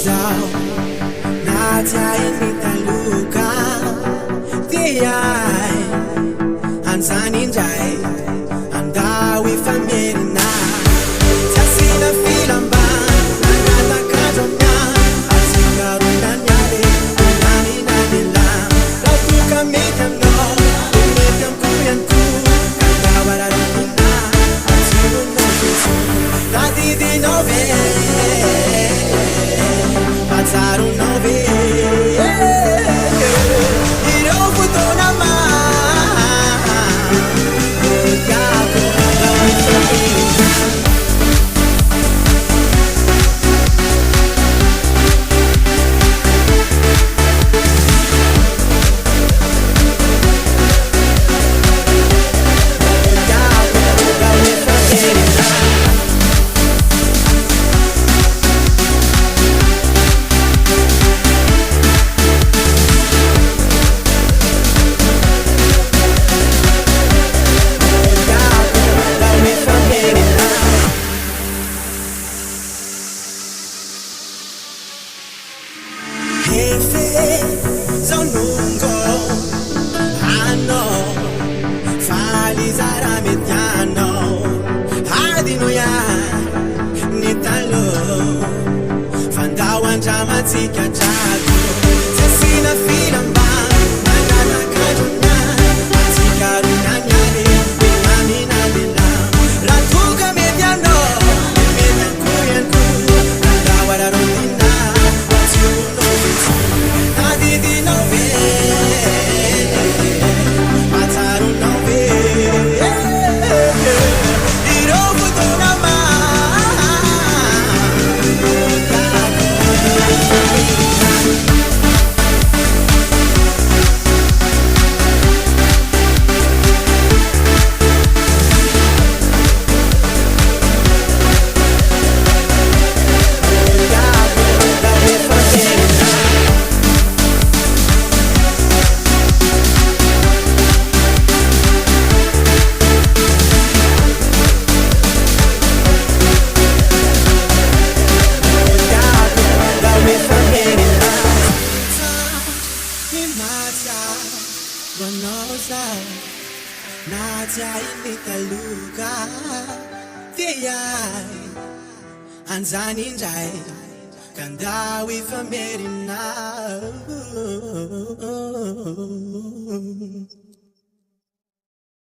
zao Nadia inita luka Tiai Anzani njai Andawi famierina Tiasina filamba Nangata kajomnya Asikarunda nyale Unani nanila Rautuka mediam no Mediam kuyanku Kandawara rumina Asiru no kusu Radidi nove Passaram não ver Irão futona mais Gato não Zonungo, ano, falizara mediano, hardino ya, nitalo, fandawan jamatika jago, sesina filamba, nagana kajuna, atikaru nanyale, binamina bila, ratuga mediano, median kuyanku, kandawara rondina, watiuno vitu. Nadidi no ve, Mataru no ve, Iroku to nama, Nadia inita luka Tiai Anzani njai Kandawi famierina